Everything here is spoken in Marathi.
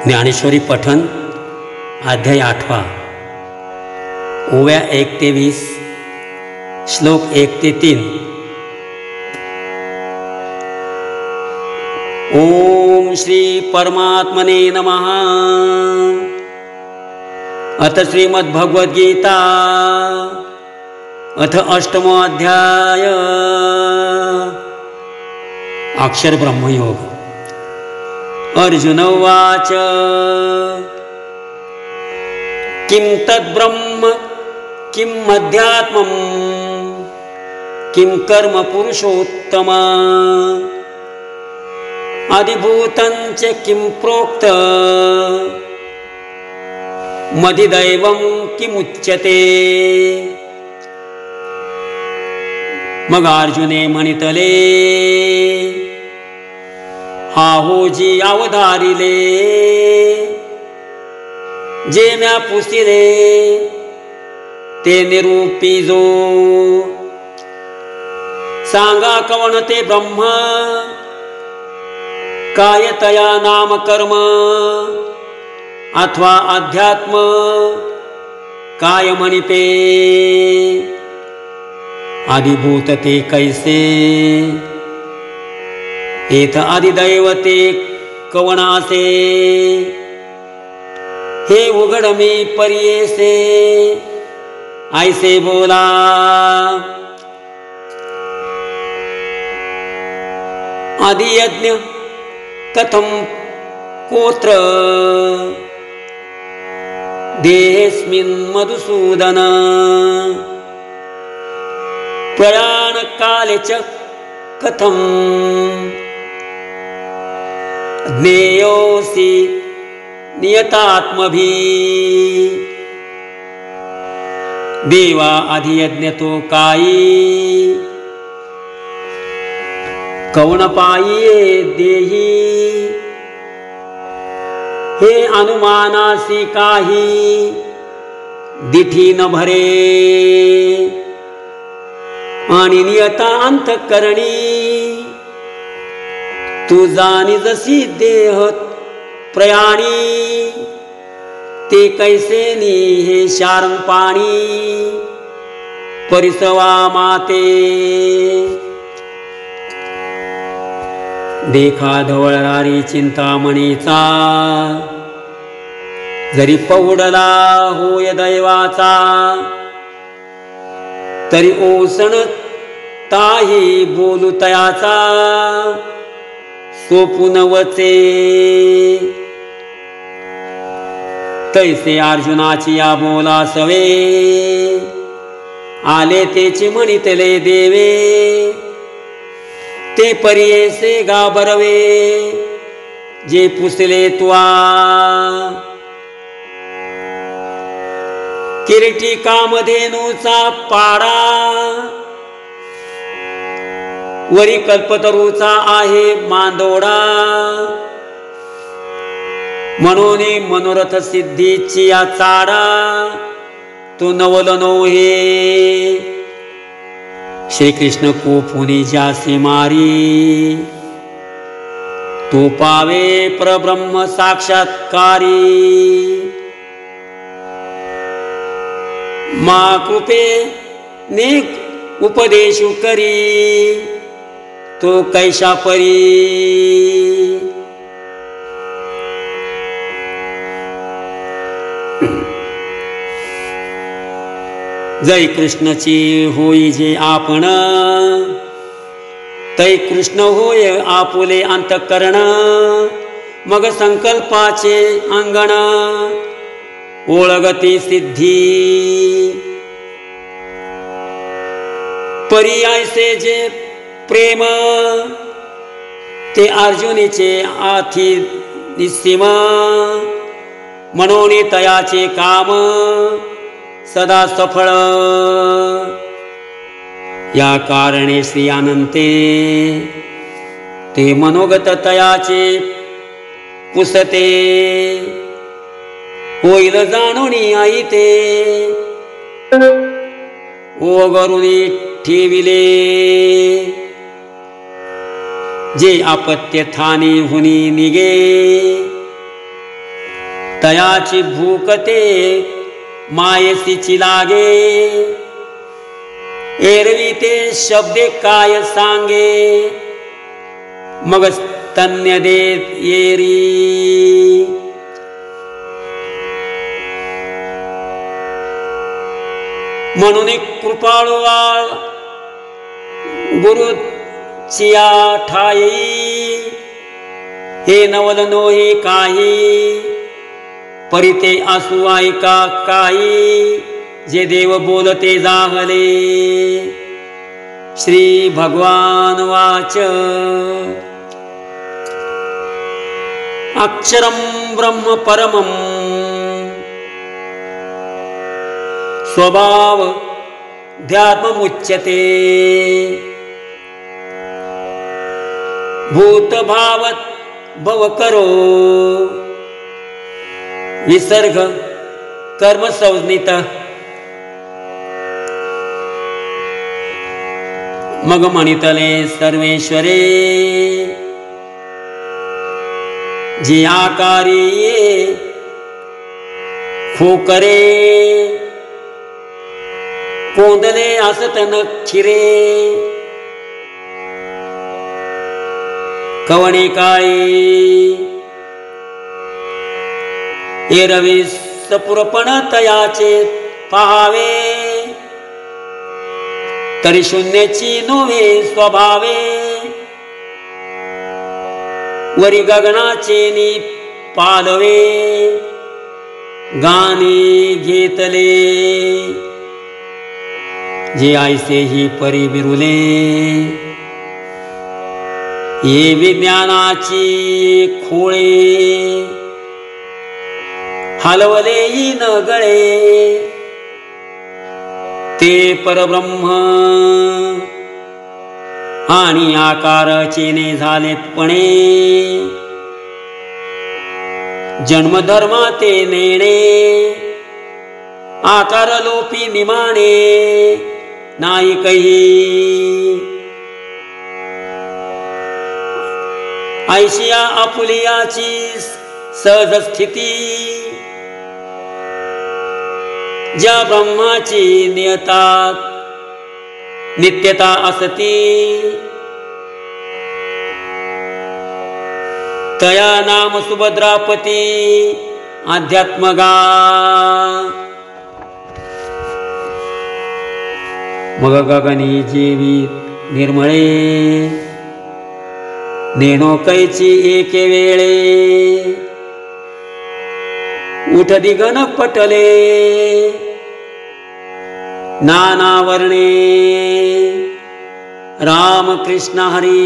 ज्ञानेश्वरी पठण अध्याय 8 ओव्या 1 ते 20 श्लोक 1 ते 3। ओम श्री परमात्मने नमः। अथ श्रीमद्भगवद्गीता अथ अष्टमो अध्याय अक्षर ब्रह्मयोग। अर्जुन उवाच किं तद्ब्रह्म किं अध्यात्मं किं कर्म पुरुषोत्तम अधिभूतं च किं प्रोक्त मदिदैवं किमुच्यते। मग अर्जुने म्हणितले हा होजी अवधारिले जे म्या पुसिले ते निरूपिजो। सांगा कवण ते ब्रह्म काय तया नाम कर्म अथवा अध्यात्म काय म्हणिते। अधिभूत ते कैसे एथ अधिदैवते कवनासे। हे उघड मी परियेसे ऐसे बोला। आदियज्ञ कथम कोत्र देहेस्मिन् मधुसूदन प्रयाण काले च कथम ज्ञेयोऽसि नियतात्मभि। देवा अधियज्ञ तो काई कवण पायिये देही। हे अनुमानासी काही दिठी न भरे आणि नियता अंतःकरणी। तू जाणी जशी देह प्रयाणी ते कैसे नी हे शारंग पाणी परिसवा माते। देखा धवळणारी चिंतामणीचा जरी पहुडला होय दैवाचा तरी ओसण ताही बोलू तयाचा सोपून वचे। तैसे अर्जुनाची या बोला सवे आले तेची म्हणितले देवे। ते परियेसे गाबरवे जे पुसले तुआ। किरीटी कामधेनूचा पाडा वरी कल्पतरूचा आहे मांदोडा। म्हणून मनोरथ सिद्धीची या चाडा तो नवल नोहे। श्रीकृष्ण कोपुनी जासी मारी तो पावे परब्रह्म साक्षात्कारी। मा कृपे नेक उपदेशु करी तो कैशा परी। जय कृष्णची होई जे आपण तै कृष्ण होय आपुले अंतःकरण। मग संकल्पाचे अंगण ओळगती सिद्धी। पर्यायसे जे प्रेम ते अर्जुनीचे आथी निस्सीम। म्हणून तयाचे काम सदा सफळ। या कारणे श्री अनंते ते मनोगत तयाचे पुसते। होईल जाणूनी आई ते ओगरुनी ठेविले। जे आपत्य थानी हुनी निगे तयाची भूकते मायसीची लागे, एरवी ते शब्दे काय सांगे, मग स्तन्य देत येरी. म्हणून कृपाळू वाळ गुरुचिया ठाई, हे नवल नोही काही, परिते आसू ऐका काही, जे देव बोलते जाहले. श्री भगवान वाच. अक्षरं ब्रह्म परमं स्वभाव ध्यात्ममुच्यते, भूतभावत भव करो विसर्ग कर्म संज्ञित. मग म्हणितले सर्वेश्वरे, जी आकारी खोकरे, कोंदले असत नक्षिरे, कवणे काळी एरवी सपुरपण तयाचे पाहावे, तरी शून्याची नोवे स्वभावे, वरी गगनाचे नी पालवे, गाणी घेतले, जे आयसे ही परी बिरुले, ये विज्ञानाची खोळे, हलवलेही न गळे, ते परब्रह्म आणि आकार चेने झाले पणे, जन्मधर्मा ते नेणे, आकार लोपी निमाणे नाही कही. ऐशिया आपुलियाची सहज स्थिती, ज्या ब्रह्माची नियता नित्यता असती, तया नाम सुभद्रापती अध्यात्मगा. मग गगनी जीवी निर्मळे, नेणो कैची एके वेळे, उठ दिगन पटले नाना वर्णे, राम कृष्ण हरी.